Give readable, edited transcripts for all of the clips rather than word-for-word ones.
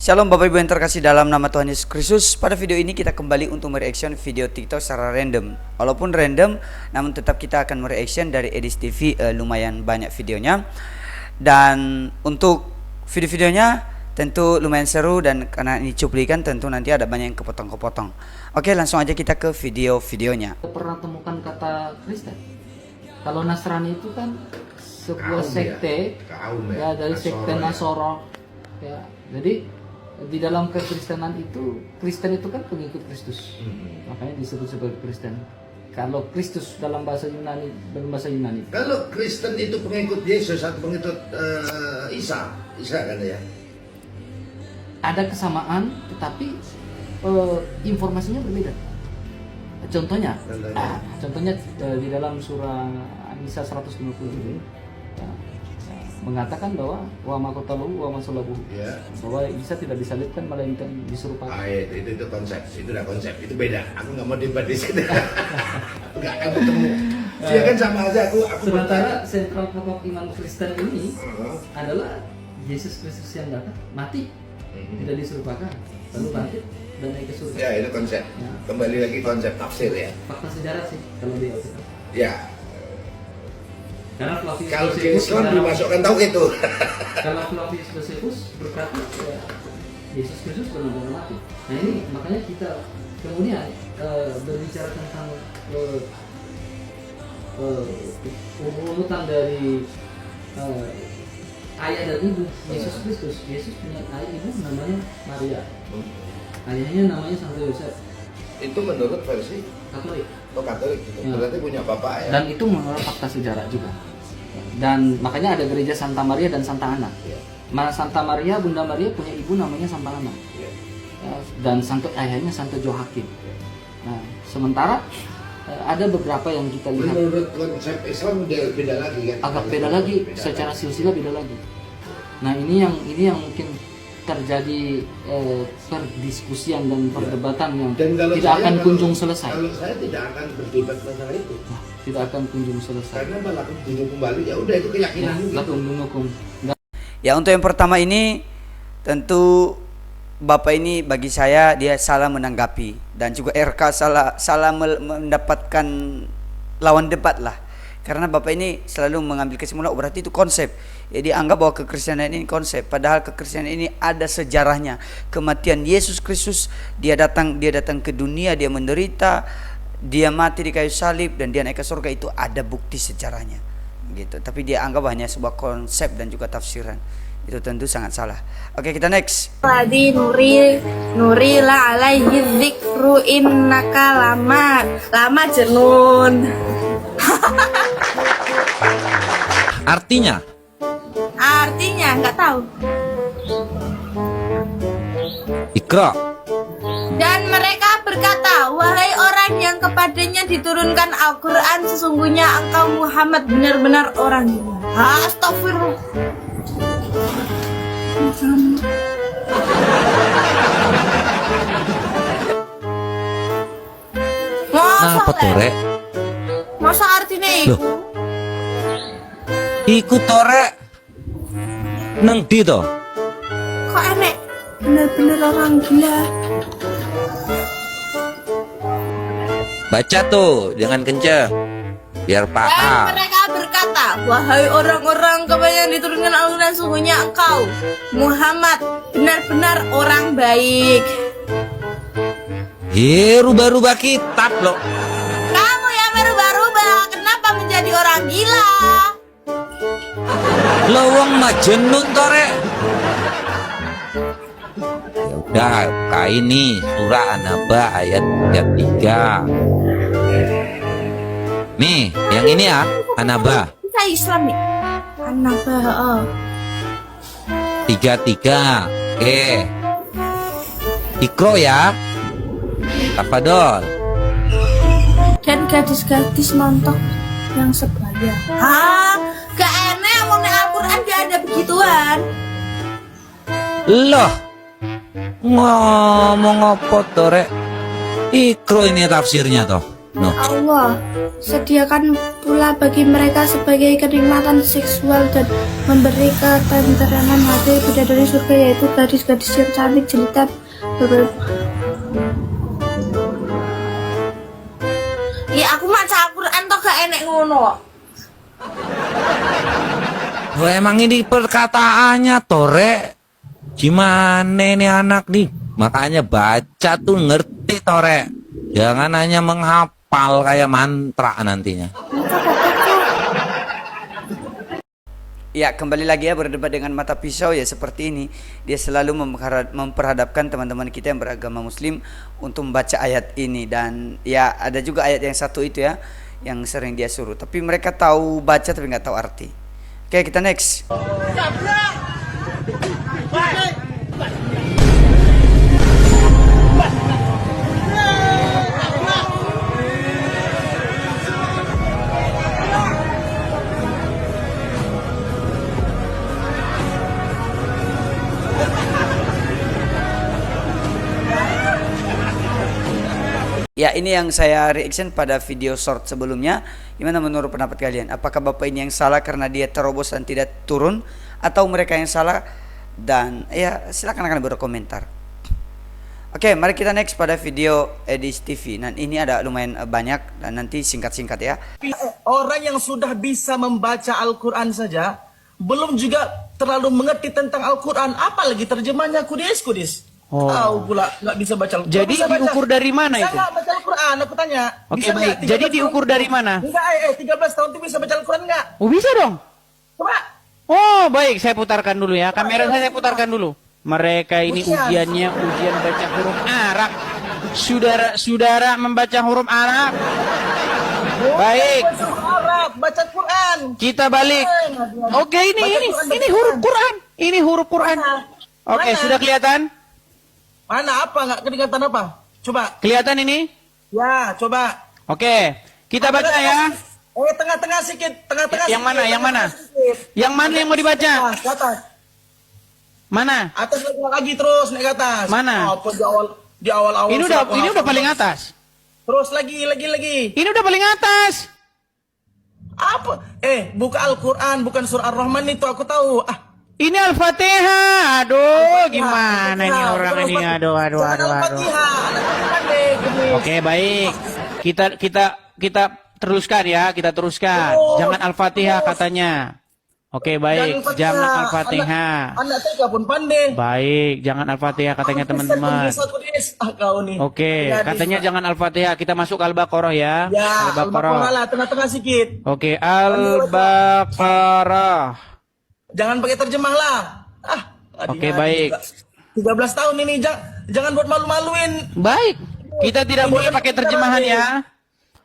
Shalom Bapak Ibu yang terkasih dalam nama Tuhan Yesus Kristus. Pada video ini kita kembali untuk mereaction video TikTok secara random. Walaupun random, namun tetap kita akan mereaction dari Edis TV, lumayan banyak videonya. Dan untuk video-videonya tentu lumayan seru, dan karena ini cuplikan tentu nanti ada banyak yang kepotong-kepotong. Oke, langsung aja kita ke video-videonya. Pernah temukan kata Kristen? Kalau Nasrani itu kan sebuah sekte ya, dari sekte Nasoro ya. Jadi di dalam kekristenan itu, Kristen itu kan pengikut Kristus, makanya disebut sebagai Kristen. Kalau Kristus dalam bahasa Yunani, Kalau Kristen itu pengikut Yesus atau pengikut Isa kan ya? Ada kesamaan, tetapi informasinya berbeda. Contohnya di dalam surah An-Nisa 150 ini mengatakan bahwa wa makotalu wa masalabu, bahwa Isa tidak disalibkan melainkan diserupakan. Itu konsep, itu udah konsep, itu beda. Aku nggak mau debat di sini. Aku nggak akan ketemu. Dia kan sama aja aku. Sementara sentral pokok iman Kristen ini adalah Yesus Kristus yang datang, mati, tidak diserupakan, lalu bangkit dan naik ke surga. Ya, itu konsep. Ya. Kembali lagi konsep tafsir ya. Fakta sejarah sih kalau di Alkitab. Ya. Karena Flavius Kalau di Josephus Islam dimasukkan tahu itu. Kalau Flavius Josephus berkata ya, Yesus Kristus benar-benar mati. Nah ini makanya kita kemudian berbicara tentang urutan dari ayah dan ibu Yesus Kristus. Yesus punya ayah ibu namanya Maria. Ayahnya namanya Santo Yosef. Itu menurut versi Katolik. Oh, Katolik gitu. Ya. Berarti punya bapak ya. Dan itu menurut fakta sejarah juga. Dan makanya ada gereja Santa Maria dan Santa Ana. Santa Maria, Bunda Maria punya ibu namanya Santa Ana. Dan ayahnya Santo Joakim. Nah, sementara ada beberapa yang kita lihat. Menurut konsep Islam beda lagi kan? Agak beda lagi, secara silsilah beda lagi. Nah ini yang mungkin terjadi perdiskusian dan perdebatan yang tidak akan kunjung selesai. Kalau saya tidak akan berdebat masalah itu. Nah, tidak akan kunjung selesai. Karena malah kunjung kembali, ya udah itu keyakinan gitu. Ya, untuk yang pertama ini tentu Bapak ini bagi saya dia salah menanggapi, dan juga RK salah mendapatkan lawan debat lah. Karena Bapak ini selalu mengambil kesimpulan berarti itu konsep. Jadi anggap bahwa kekristenan ini konsep, padahal kekristenan ini ada sejarahnya. Kematian Yesus Kristus, dia datang ke dunia, dia menderita, dia mati di kayu salib, dan dia naik ke surga, itu ada bukti sejarahnya. Gitu. Tapi dia anggap hanya sebuah konsep dan juga tafsiran. Itu tentu sangat salah. Oke, kita next. Ladi nuri la alaihi dzikru innaka lama jenun. Artinya Nggak tahu. Iqra. Dan mereka berkata, wahai orang yang kepadanya diturunkan Al-Quran, sesungguhnya engkau Muhammad benar-benar orang gila. Astagfirullah. Apa tore? Masa artinya itu? Iku tore nang di to. Kok enek? Bener-bener orang gila. Baca tuh, jangan kenceng. Biar Dan paham. mereka berkata, wahai orang-orang kepada yang diturunkan Al-Quran, sungguhnya engkau Muhammad benar-benar orang baik. Rubah-rubah kitab loh. Kamu yang berubah-ubah, kenapa menjadi orang gila? Lawang majenun tore. Ya udah, buka ini surah An-Naba ayat 3. Nih, yang ini ya, An-Naba. Kita Islam nih. An-Naba. 33. Oke. Iqra ya. Tafadol. Dan gadis-gadis montok yang sebaya. Hah? Gak enak mau nek Al-Quran gak ada begituan. Loh, ngomong apa tore? Iqra ini tafsirnya toh. No. Allah, sediakan pula bagi mereka sebagai kenikmatan seksual dan memberi ketenteraman hati bidadari surga, yaitu gadis-gadis yang cantik jelita Ya aku maca Al-Quran toh gak enek ngono. Oh, emang ini perkataannya Tore. Gimana ini anak nih? Makanya baca tuh ngerti Tore. Jangan hanya menghafal kayak mantra nantinya. Ya, kembali lagi ya berdebat dengan mata pisau ya seperti ini. Dia selalu memperhadapkan teman-teman kita yang beragama muslim untuk membaca ayat ini. Dan ya ada juga ayat yang satu itu ya yang sering dia suruh. Tapi mereka tahu baca tapi nggak tahu arti. Oke, kita next. Ya, ini yang saya reaction pada video short sebelumnya. Gimana menurut pendapat kalian? Apakah bapak ini yang salah karena dia terobos dan tidak turun, atau mereka yang salah? Dan ya silakan kalian berkomentar. Oke, mari kita next pada video Edis TV. Nah, ini ada lumayan banyak dan nanti singkat-singkat ya. Orang yang sudah bisa membaca Al-Quran saja belum juga terlalu mengerti tentang Al-Quran, apalagi terjemahnya kudis. Tahu pula nggak bisa baca Al-Quran. Jadi diukur dari mana itu? Saya nggak baca Al-Quran, aku tanya. Oke, Bisa baik. nggak 13 Jadi tahun diukur itu? dari mana? Enggak, 13 tahun itu bisa baca Al-Quran nggak? Oh, bisa dong. Coba. Oh, baik. Saya putarkan dulu ya. Kamera saya putarkan dulu. Mereka ini Ujian. ujiannya ujian baca huruf Arab. Saudara membaca huruf Arab. Baik. Baca Arab, baca Quran. Kita balik. Oke, ini huruf Quran. Ini huruf Quran. Oke, Mana? sudah kelihatan? Mana apa nggak kelihatan apa? Coba. Kelihatan ini? Ya, coba. Oke, kita baca ya. Tengah-tengah sedikit, tengah-tengah. Yang mana? sedikit, Yang mana? tengah-tengah sedikit. Yang mana yang mau dibaca? Ke atas. Mana? Atas lagi terus naik ke atas. Mana? Apa di awal-awal. Ini udah paling atas. Terus lagi. Ini udah paling atas. Apa? Buka Al-Quran, bukan surah Ar-Rahman itu aku tahu. Ini Al-Fatihah. Aduh, gimana ini orang ini? Aduh. Al-Fatihah. Oke, baik. Kita teruskan ya, kita teruskan. Jangan Al-Fatihah katanya. Oke, baik. Jangan Al-Fatihah. Anak saya pun pandai. Baik, jangan Al-Fatihah katanya teman-teman. Kau nih. Oke, katanya jangan Al-Fatihah. Kita masuk Al-Baqarah ya. Ya, Al-Baqarah. lah, tengah-tengah sedikit. Oke, Al-Baqarah. Jangan pakai terjemah lah. Oke, baik. 13 tahun ini jangan buat malu-maluin. Baik. Kita tidak boleh pakai terjemahan ya.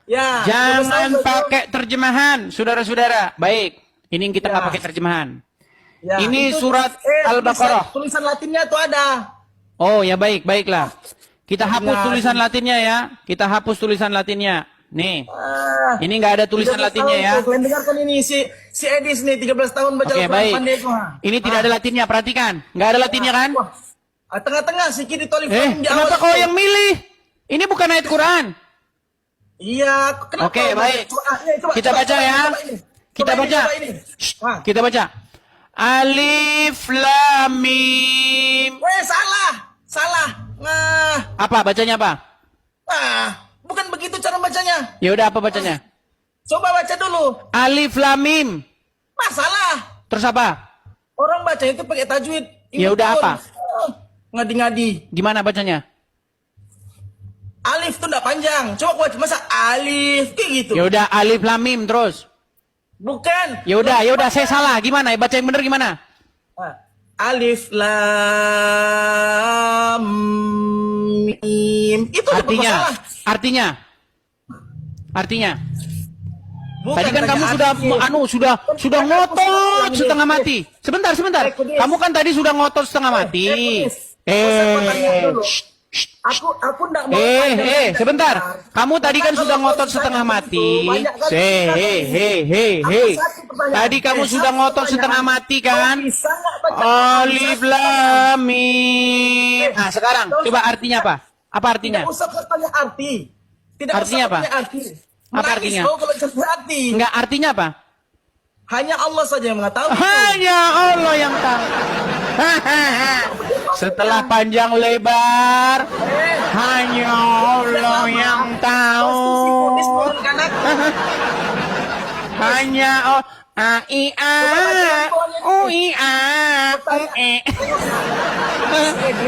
Ya. 13 Jangan tahun, pakai terjemahan, saudara-saudara. Baik. Ini kita nggak pakai terjemahan. Ya, Ini itu surat Al-Baqarah. Tulisan Latinnya tuh ada. Oh ya baiklah. Kita hapus tulisan Latinnya ya. Kita hapus tulisan Latinnya. Nih. Ini nggak ada tulisan 13 Latinnya tahun ya. tuh, kalian dengarkan ini si Edis nih 13 tahun baca Oke Al-Quran baik. pandai tuh. Ini tidak ada Latinnya. Perhatikan. Nggak ada Latinnya kan? Wah. Tengah-tengah sedikit ditolif Kenapa kau yang milih? Ini bukan ayat Quran. Iya, kenapa? Oke, baik. Kita baca ya. Kita baca. Kita baca. Alif Lam Mim. Salah. Nah, Apa bacanya apa? bukan begitu cara bacanya. Ya udah apa bacanya? Coba baca dulu. Alif Lam Mim. Salah. Terus apa? Orang baca itu pakai tajwid. Ya udah apa? Ngadi-ngadi. Gimana bacanya? Alif tuh enggak panjang. Coba baca masa alif kayak gitu. Ya udah Alif Lam Mim terus. Bukan. Ya udah saya salah. Gimana? Baca yang bener gimana? Alif lam mim. Itu Artinya. Bukan Tadi kan kamu artinya. sudah ngotot setengah mati. Sebentar. Kamu kan tadi sudah ngotot setengah mati. Aku enggak mau. Sebentar. Kamu tadi kan sudah ngotot setengah mati. Tadi kamu sudah ngotot setengah mati kan? Alif Lam Mim. Nah, sekarang coba artinya apa? Apa artinya? Tidak usah tanya arti. Tidak Artinya usah apa? punya arti. Apa Menangis artinya? kau kalau cari arti. Enggak, artinya apa? Hanya Allah saja yang mengetahui. Hanya Allah yang tahu. Setelah panjang lebar, hanya Allah yang tahu. Kudis mohon kanak. Hanya oh a i a u i a u e.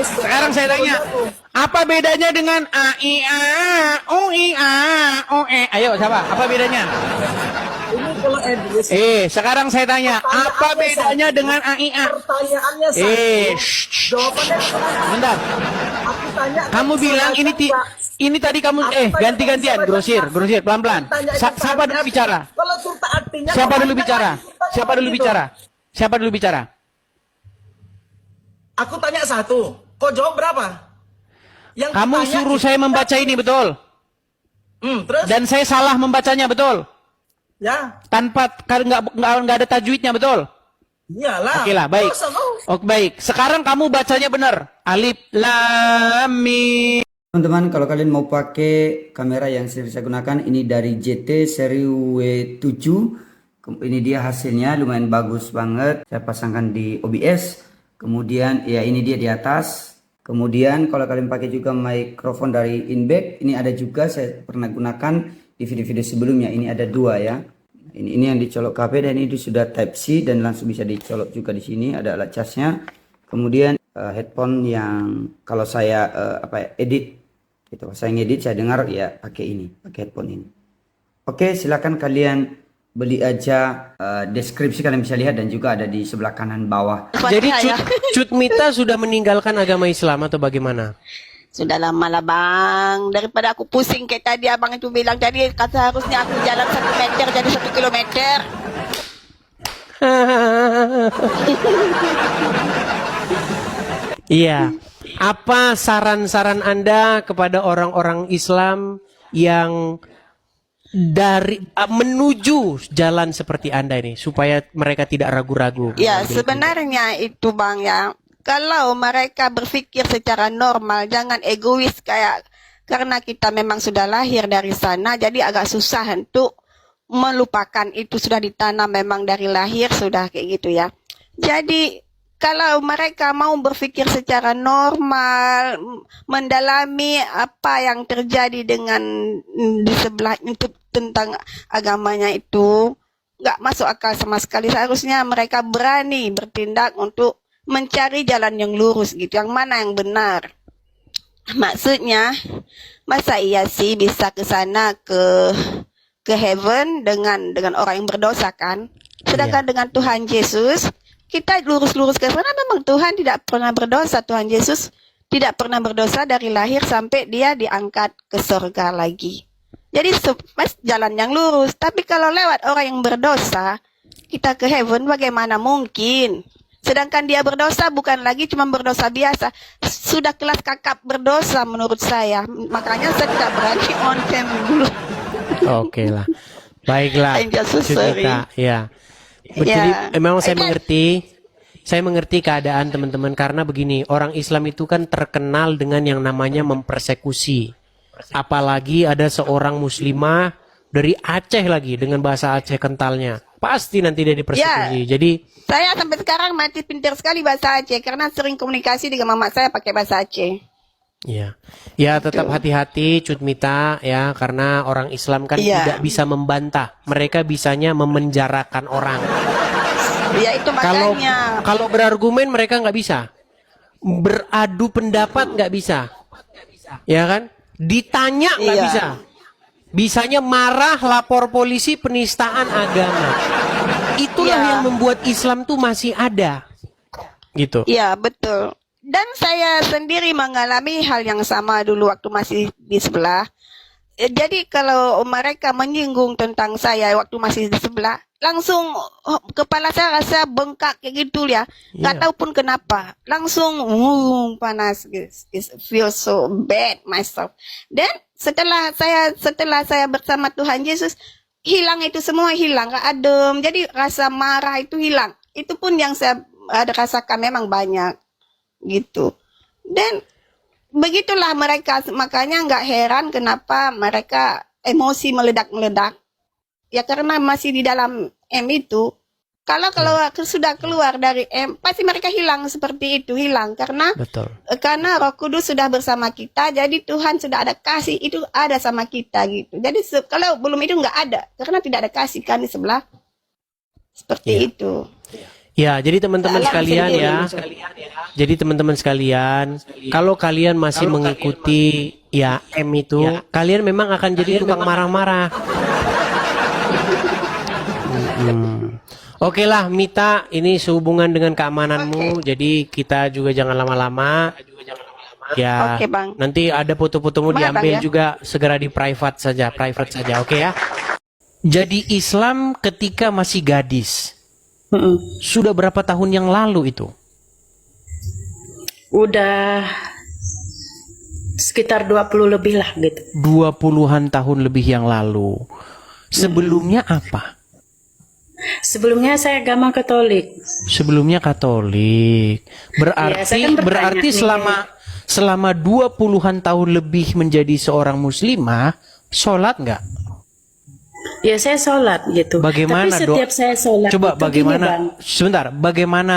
Sekarang saya tanya, apa bedanya dengan a i a u i a u e? Ayo siapa? Apa bedanya? Ini kalau Edris. Sekarang saya tanya, apa bedanya dengan a i a? Pertanyaannya satu. Jawabannya Bentar. aku tanya. Kamu bilang ini tadi kamu ganti-gantian, grosir, pelan-pelan. Siapa dulu bicara? Kalau surta artinya. Siapa dulu bicara? Siapa dulu bicara? Siapa dulu bicara? Aku tanya satu. Kau jawab berapa? Yang Kamu kutanya suruh itu- saya membaca ini, betul? Terus? Dan saya salah membacanya, betul? Ya. Tanpa nggak ada tajwidnya, betul? Iyalah. Oke lah, baik. Masa kau? Oke, baik. Sekarang kamu bacanya benar. Alif lam mim. Teman-teman, kalau kalian mau pakai kamera yang sering saya gunakan, ini dari JT seri W7. Ini dia hasilnya, lumayan bagus banget. Saya pasangkan di OBS. Kemudian ya ini dia di atas. Kemudian kalau kalian pakai juga mikrofon dari Inback, ini ada juga saya pernah gunakan di video-video sebelumnya. Ini ada dua ya. Ini yang dicolok HP dan ini sudah Type C dan langsung bisa dicolok juga di sini. Ada alat casnya. Kemudian headphone yang kalau saya edit gitu. Saya ngedit, saya dengar ya pakai ini, pakai headphone ini. Oke, silakan kalian beli aja, deskripsi kalian bisa lihat dan juga ada di sebelah kanan bawah. Jadi Cut Mita sudah meninggalkan agama Islam atau bagaimana? Sudah lama lah bang. Daripada aku pusing kayak tadi abang itu bilang tadi kata harusnya aku jalan 1 meter jadi 1 kilometer. Iya. Apa saran-saran Anda kepada orang-orang Islam yang menuju jalan seperti Anda ini supaya mereka tidak ragu-ragu? Ya sebenarnya itu bang ya. Kalau mereka berpikir secara normal, jangan egois kayak karena kita memang sudah lahir dari sana, jadi agak susah untuk melupakan itu sudah ditanam memang dari lahir sudah kayak gitu ya. Jadi kalau mereka mau berpikir secara normal, mendalami apa yang terjadi dengan di sebelah itu tentang agamanya itu, nggak masuk akal sama sekali. Seharusnya mereka berani bertindak untuk mencari jalan yang lurus gitu, yang mana yang benar. Maksudnya, masa iya sih bisa ke sana ke heaven dengan orang yang berdosa kan? Sedangkan dengan Tuhan Yesus, kita lurus-lurus ke sana. Memang Tuhan tidak pernah berdosa. Tuhan Yesus tidak pernah berdosa dari lahir sampai dia diangkat ke surga lagi. Jadi jalan yang lurus. Tapi kalau lewat orang yang berdosa, kita ke heaven bagaimana mungkin? Sedangkan dia berdosa bukan lagi cuma berdosa biasa. Sudah kelas kakap berdosa menurut saya. Makanya saya tidak berani on cam dulu. Oke lah. Baiklah. I'm just so sorry. Ya. Jadi memang saya mengerti keadaan teman-teman karena begini, orang Islam itu kan terkenal dengan yang namanya mempersekusi. Apalagi ada seorang muslimah dari Aceh lagi dengan bahasa Aceh kentalnya. Pasti nanti dia dipersekusi. Jadi saya sampai sekarang masih pintar sekali bahasa Aceh karena sering komunikasi dengan mama saya pakai bahasa Aceh. ya. Ya tetap hati-hati Cut Mita ya karena orang Islam kan tidak bisa membantah. Mereka bisanya memenjarakan orang. Ya itu makanya. Kalau berargumen mereka nggak bisa. Beradu pendapat nggak bisa. Ya kan? Ditanya nggak bisa. Bisanya marah, lapor polisi, penistaan agama. Itulah yang membuat Islam tuh masih ada. Gitu. Iya, betul. Dan saya sendiri mengalami hal yang sama dulu waktu masih di sebelah. Jadi kalau mereka menyinggung tentang saya waktu masih di sebelah, langsung kepala saya rasa bengkak kayak gitu ya. Nggak tahu pun kenapa. Langsung panas. It feels so bad myself. Dan setelah saya bersama Tuhan Yesus, hilang itu semua hilang, nggak adem. Jadi rasa marah itu hilang. Itu pun yang saya ada rasakan memang banyak gitu. Dan begitulah mereka, makanya nggak heran kenapa mereka emosi meledak-meledak. Ya karena masih di dalam M itu. Kalau sudah keluar dari M, pasti mereka hilang seperti itu, hilang karena Roh Kudus sudah bersama kita, jadi Tuhan sudah ada kasih itu ada sama kita gitu. Jadi kalau belum itu nggak ada, karena tidak ada kasih kan di sebelah. Seperti itu. Ya, jadi teman-teman sekalian ya. Jadi teman-teman sekalian, kalau kalian masih mengikuti ya M itu, kalian memang akan jadi tukang marah-marah. Oke lah Mita, ini sehubungan dengan keamananmu, jadi kita juga jangan lama-lama. Ya, Oke, Bang. nanti ada foto-fotomu Bang, diambil ya. juga, segera di private saja, oke ya. Jadi Islam ketika masih gadis, sudah berapa tahun yang lalu itu? Udah sekitar 20 lebih lah gitu. 20-an tahun lebih yang lalu. Sebelumnya apa? Sebelumnya saya agama Katolik. Sebelumnya Katolik. Iya, saya kan bertanya Berarti nih. selama 20-an tahun lebih menjadi seorang muslimah, sholat nggak? Ya saya sholat gitu. Bagaimana Tapi setiap saya sholat Coba itu bagaimana? gini, Bang. Sebentar, bagaimana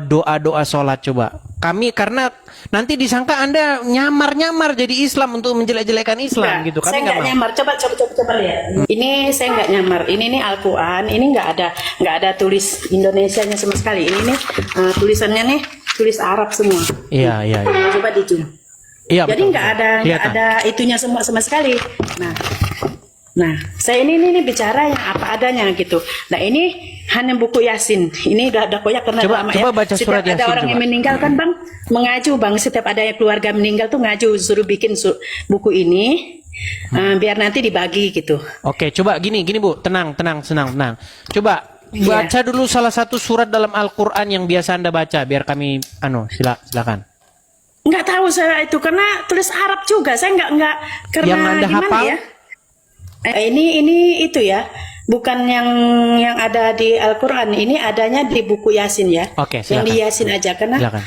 doa-doa sholat coba? Kami karena nanti disangka Anda nyamar-nyamar jadi Islam untuk menjelek-jelekan Islam Enggak, gitu. Kami saya nggak nggak mau. nyamar. Coba lihat. Ini saya nggak nyamar. Ini nih Al-Quran. Ini nggak ada tulis Indonesianya sama sekali. Ini nih tulisannya nih tulis Arab semua. Iya. Coba di zoom. Iya, Jadi betul, nggak betul. Kelihatan. ada itunya semua sama sekali. Nah, saya ini bicara yang apa adanya gitu. Nah ini hanya buku Yasin. Ini udah koyak karena Coba- lama coba ya. baca Setiap surat ada Yasin, orang coba. yang meninggal kan Bang, mengaju Bang. Setiap ada keluarga meninggal tuh ngaju, suruh bikin buku ini. Biar nanti dibagi gitu. Oke, coba gini Bu, tenang. Coba Iya. baca dulu salah satu surat dalam Al-Qur'an yang biasa Anda baca biar kami silakan. Nggak tahu saya itu karena tulis Arab juga. Saya nggak karena Yang Anda gimana hafal? ya? Ini itu ya. Bukan yang ada di Al-Qur'an. Ini adanya di buku Yasin ya. Oke, Yang di silakan. Yasin aja karena Silakan.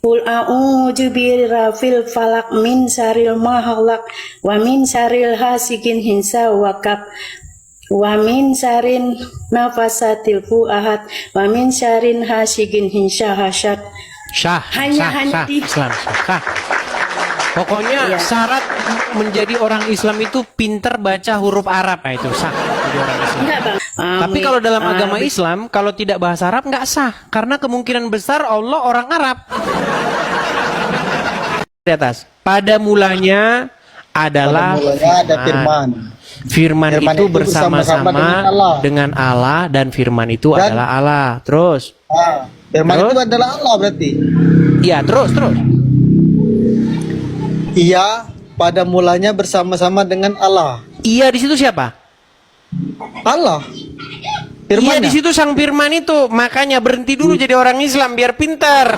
Qul a'udzu birabbil falaq min syarril ma khalaq wa min syarril hasidin idza waqab wa min syarrin nafasatil fuahad wa min syarrin hasidin idza hasad. Hanya di Islam. Syah. Pokoknya Iya. syarat menjadi orang Islam itu pinter baca huruf Arab. Nah, itu sah jadi orang Islam. enggak Bang. Tapi kalau dalam agama Islam, kalau tidak bahasa Arab nggak sah, karena kemungkinan besar Allah orang Arab. Di atas. Pada mulanya adalah ada firman. Firman itu bersama-sama dengan Allah dan firman itu adalah Allah. Terus. Firman Terus? itu adalah Allah berarti. Iya, terus. Ia pada mulanya bersama-sama dengan Allah. Iya di situ siapa? Allah. Iya Firman-Nya. di situ sang firman itu. Makanya berhenti dulu jadi orang Islam biar pintar.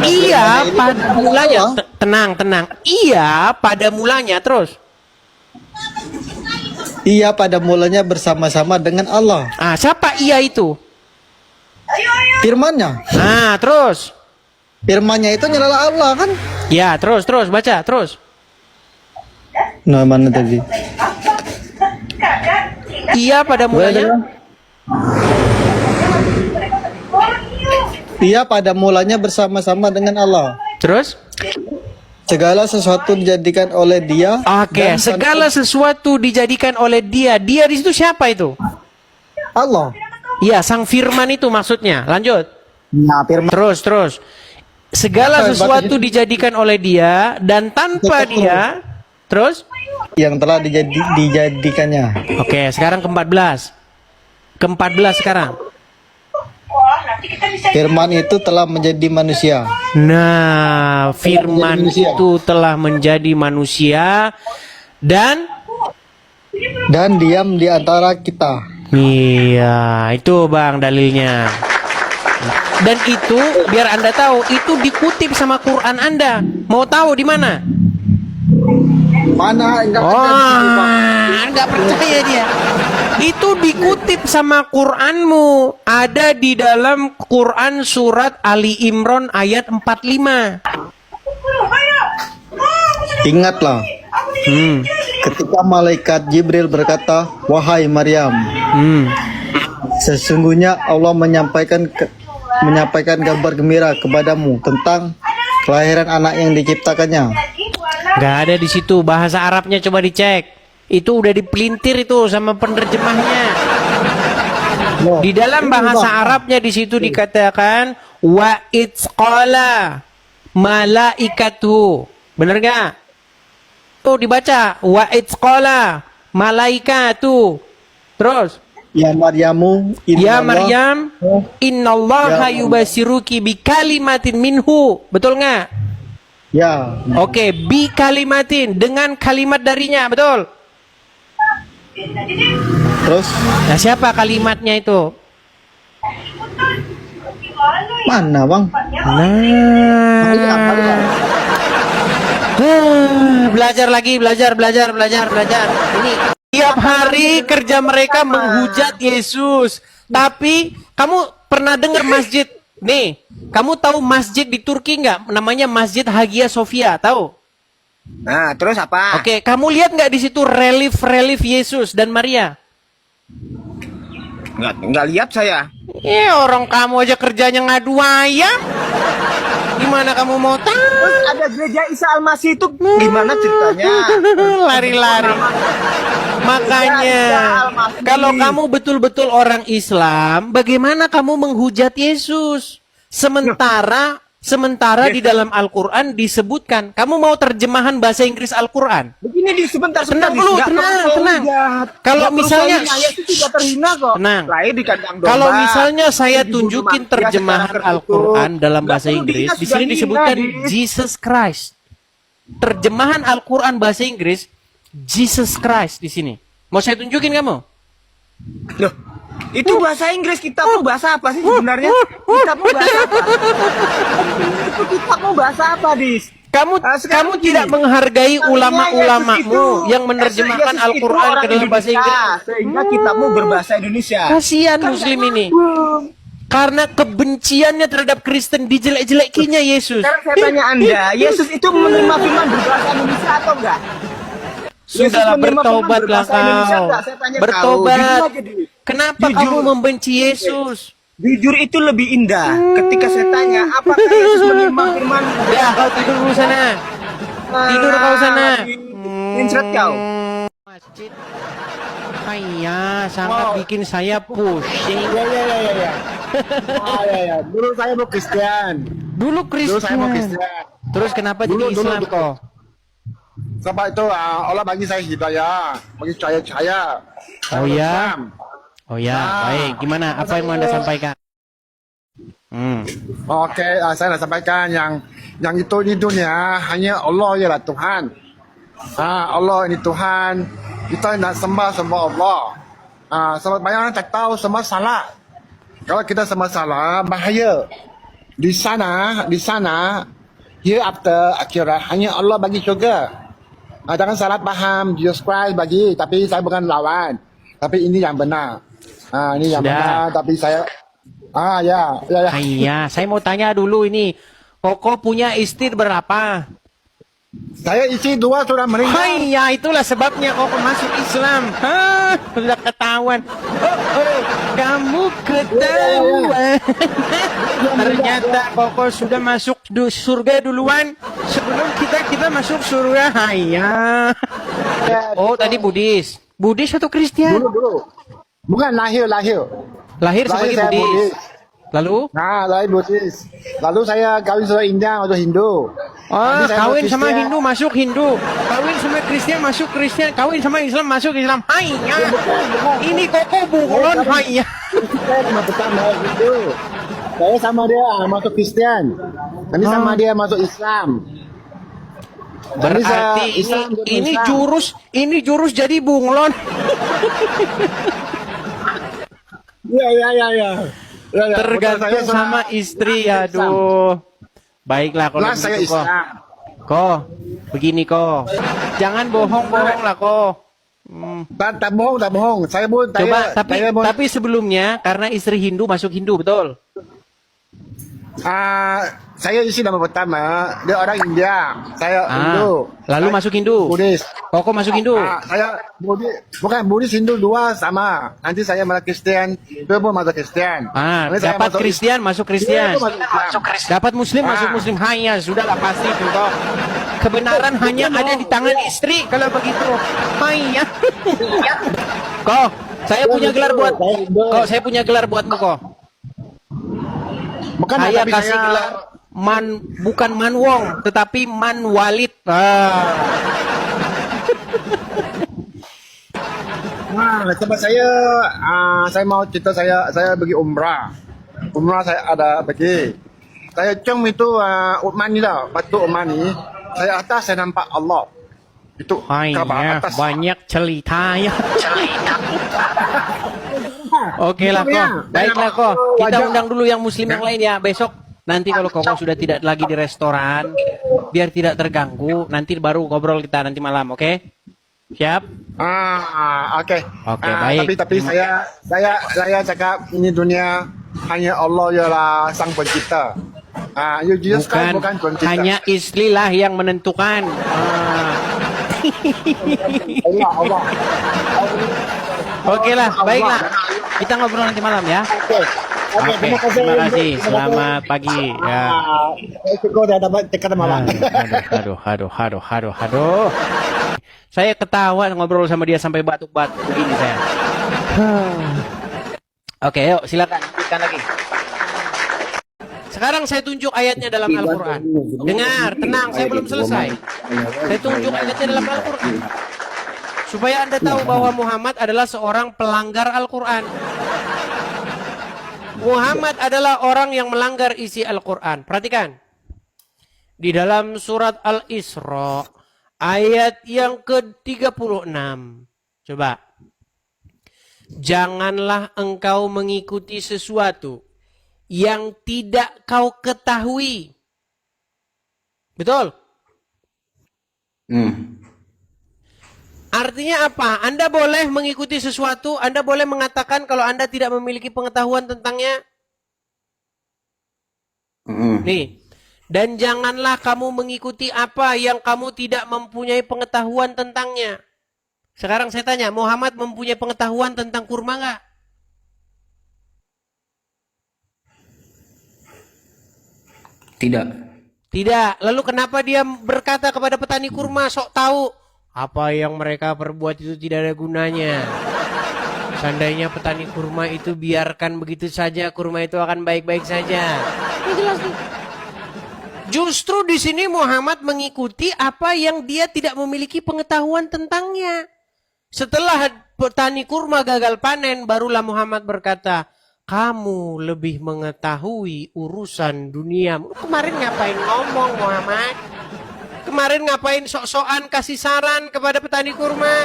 Iya pada mulanya. Tenang. Iya pada mulanya terus. Ia pada mulanya bersama-sama dengan Allah. Ah, siapa iya itu? Firman-Nya. Nah, terus. Firman-Nya itu adalah Allah kan? Ya, terus baca, terus. Nah, mana tadi? Iya pada mulanya. Ia pada mulanya bersama-sama dengan Allah. Terus? Segala sesuatu dijadikan oleh Dia. Oke, dan segala sesuatu dijadikan oleh Dia. Dia di situ siapa itu? Allah. Iya, sang firman itu maksudnya. Lanjut. Nah, firman Terus. Segala sesuatu dijadikan oleh Dia dan tanpa Dia. Terus? yang telah dijadikannya. Oke, sekarang ke-14. Ke-14 sekarang. Firman itu telah menjadi manusia. Nah, firman itu telah menjadi manusia dan diam di antara kita. iya, itu Bang dalilnya. Dan itu biar Anda tahu, itu dikutip sama Quran Anda. Mau tahu di mana? Mana enggak Enggak percaya dia. Itu dikutip sama Quranmu. Ada di dalam Quran surat Ali Imran ayat 45. Ingatlah ketika malaikat Jibril berkata, "Wahai Maryam, sesungguhnya Allah menyampaikan kabar gembira kepadamu tentang kelahiran anak yang diciptakannya." Gak ada di situ bahasa Arabnya, coba dicek. Itu udah dipelintir itu sama penerjemahnya. Di dalam bahasa Arabnya di situ dikatakan wa itsqala malaikatu. Bener gak? Tuh dibaca wa itsqala malaikatu. Terus Ya Maryamu, ya Maryam, innallaha yubasiruki bi kalimatin minhu. Betul nggak? Ya. Oke, bi kalimatin, dengan kalimat darinya, betul? Terus Nah, siapa kalimatnya itu? mana bang? Belajar lagi, belajar. Ini tiap hari kerja mereka menghujat Yesus. Tapi kamu pernah dengar masjid? Nih, kamu tahu masjid di Turki nggak? Namanya Masjid Hagia Sophia, tahu? Nah, terus apa? Oke, kamu lihat nggak di situ relief Yesus dan Maria? Nggak lihat saya. Orang kamu aja kerjanya ngadu ayam. Gimana kamu mau tahu? Terus ada gereja Isa Al-Masih itu gimana ceritanya? Lari-lari. Makanya, kalau kamu betul-betul orang Islam, bagaimana kamu menghujat Yesus? Sementara di dalam Al-Quran disebutkan, kamu mau terjemahan bahasa Inggris Al-Quran? Begini di sebentar. Tenang dulu, tenang. Kalau misalnya, itu tidak terhina kok. tenang. Lahir di kandang domba. Kalau misalnya saya Dibunuh tunjukin manusia terjemahan secara tertutup. Al-Quran dalam Nggak bahasa perlu Inggris, dihina, di sudah sini dihina, disebutkan Dis. Jesus Christ. Terjemahan Al-Quran bahasa Inggris, Jesus Christ di sini. Mau saya tunjukin kamu? Loh, itu bahasa Inggris, kitabmu bahasa apa sih sebenarnya? Kitabmu bahasa apa? Itu kitabmu bahasa apa, Dis? Kamu tidak menghargai ulama-ulamamu yang menerjemahkan Yesus itu Al-Quran orang ke dalam bahasa Indonesia, Inggris. sehingga kitabmu berbahasa Indonesia. Kasihan Muslim ini. Karena kebenciannya terhadap Kristen dijelek-jelekinya Yesus. Sekarang saya tanya Anda, Yesus itu menerima firman berbahasa Indonesia atau enggak? Sudahlah, bertobatlah kau. Bertobat. Kenapa Jujur. kamu membenci Yesus? Jujur itu lebih indah. Ketika saya tanya, apakah Yesus menerima firman? Ya, kau tidur dulu sana. Tidur kau sana. Mencret kau. Masjid. Ayah, sangat bikin saya pusing. Ya. Ya. Dulu saya mau Kristen. Dulu Kristen. Terus kenapa jadi Islam kok? Sebab itu Allah bagi saya hidayah, bagi saya. Oh ya. Oh ya, baik. Gimana? Apa yang mau Anda sampaikan? Oke, saya nak sampaikan yang itu di dunia hanya Allah ya lah Tuhan. Allah ini Tuhan. Kita nak sembah Allah. Sebab banyak orang tak tahu semua salah. Kalau kita semua salah, bahaya. Di sana, hereafter akhirat hanya Allah bagi syurga. Jangan salah paham, Jesus Christ bagi, tapi saya bukan lawan. Tapi ini yang benar. Ini yang benar, tapi saya ya. Iya, saya mau tanya dulu ini. Koko punya istri berapa? Saya isi 2 sudah meninggal. Iya, itulah sebabnya Koko masuk Islam. Sudah ketahuan. Kamu ketahuan. Ternyata Koko sudah masuk surga duluan sebelum kita masuk surga. Iya. Oh, tadi Buddhis. Buddhis atau Kristen? Dulu. Bukan lahir. Lahir sebagai saya Buddhis. Lalu? Lahir Buddhis. Lalu saya kawin sama India atau Hindu. Oh, Nanti saya kawin mau sama Kristen. Hindu masuk Hindu, kawin sama Kristen masuk Kristen, kawin sama Islam masuk Islam. Hai ya. Ini Koko bunglon hai ya. Saya cuma pertama Hindu. Saya sama dia masuk Kristen. Nanti sama dia masuk Islam. Berarti ini jurus jadi bunglon. Ya. Tergantung sama istri, aduh. Baiklah kalau saya begitu kok. Islam. Kok, begini kok. Jangan bohong-bohong lah kok. Tak bohong. Saya pun Coba tapi sebelumnya karena istri Hindu masuk Hindu, betul? Saya isi nama pertama, dia orang India, saya Hindu. Lalu Saya masuk Hindu. Buddhis. Kok masuk Hindu? Saya bukan Buddhis, Hindu dua sama. Nanti saya malah Kristen, dia pun masuk Kristen. Nanti saya Dapat masuk Kristen, masuk Kristen. Iya, masuk Islam. Dapat Muslim, masuk Muslim. Hanya sudahlah pasti itu kok. Kebenaran hanya ada di tangan istri kalau begitu. Hanya. Kok, saya punya gelar buat. Kok, saya punya gelar buatmu kok. Bukan, Saya tapi kasih gelar bukan Man Wong, tetapi Man Walid. Coba saya mau cerita saya pergi umrah. Umrah saya ada pergi. Saya cium itu Uthmani dah, batu Uthmani. Saya atas saya nampak Allah. Itu Ka'bah atas. Banyak cerita ya. Oke lah kok, baiklah kok. Kita undang dulu yang Muslim yang lain ya besok. Nanti kalau koko sudah tidak lagi di restoran, biar tidak terganggu, nanti baru ngobrol kita nanti malam, oke? Siap? Oke. Oke, baik. Tapi saya cakap ini dunia hanya Allah ialah sang pencipta. Jesus kan bukan pencipta. Hanya istilah yang menentukan. Allah. Oke lah, baiklah. Kita ngobrol nanti malam ya. Oke, terima kasih. Selamat pagi. Ya. Syukur dah dapat tekan malam. Aduh. Saya ketawa ngobrol sama dia sampai batuk-batuk begini saya. Oke, yuk silakan lanjutkan lagi. Sekarang saya tunjuk ayatnya dalam Al-Quran. Dengar, tenang, saya belum selesai. Saya tunjuk ayatnya dalam Al-Quran. Supaya Anda tahu bahwa Muhammad adalah seorang pelanggar Al-Quran. Muhammad adalah orang yang melanggar isi Al-Quran. Perhatikan. Di dalam surat Al-Isra, ayat yang ke-36. Coba. Janganlah engkau mengikuti sesuatu yang tidak kau ketahui. Betul? Artinya apa? Anda boleh mengikuti sesuatu, Anda boleh mengatakan kalau Anda tidak memiliki pengetahuan tentangnya. Nih. Dan janganlah kamu mengikuti apa yang kamu tidak mempunyai pengetahuan tentangnya. Sekarang saya tanya, Muhammad mempunyai pengetahuan tentang kurma nggak? Tidak. Tidak. Lalu kenapa dia berkata kepada petani kurma, sok tahu? Apa yang mereka perbuat itu tidak ada gunanya. Seandainya petani kurma itu biarkan begitu saja, kurma itu akan baik-baik saja. Ini jelas nih. Justru di sini Muhammad mengikuti apa yang dia tidak memiliki pengetahuan tentangnya. Setelah petani kurma gagal panen, barulah Muhammad berkata, kamu lebih mengetahui urusan dunia. Kemarin ngapain ngomong Muhammad? Kemarin ngapain sok-sokan kasih saran kepada petani kurma?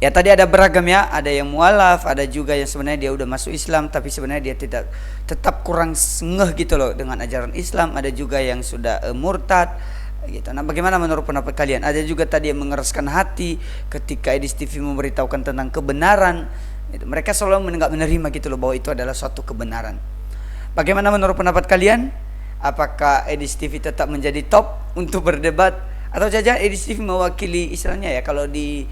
Ya tadi ada beragam ya, ada yang mualaf, ada juga yang sebenarnya dia udah masuk Islam tapi sebenarnya dia tetap kurang ngeh gitu loh dengan ajaran Islam. Ada juga yang sudah murtad gitu. Nah, bagaimana menurut pendapat kalian? Ada juga tadi yang mengeraskan hati ketika Edis TV memberitahukan tentang kebenaran. Gitu. Mereka selalu nggak menerima gitu loh bahwa itu adalah suatu kebenaran. Bagaimana menurut pendapat kalian? Apakah Edis TV tetap menjadi top untuk berdebat atau saja Edis TV mewakili istilahnya ya, kalau di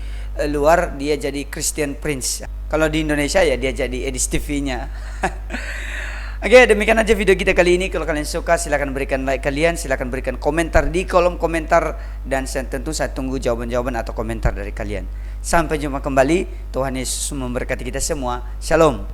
luar dia jadi Christian Prince, kalau di Indonesia ya dia jadi Edis TV-nya. Oke, demikian aja video kita kali ini. Kalau kalian suka silahkan berikan like kalian, silahkan berikan komentar di kolom komentar, dan tentu saya tunggu jawaban-jawaban atau komentar dari kalian. Sampai jumpa kembali. Tuhan Yesus memberkati kita semua. Shalom.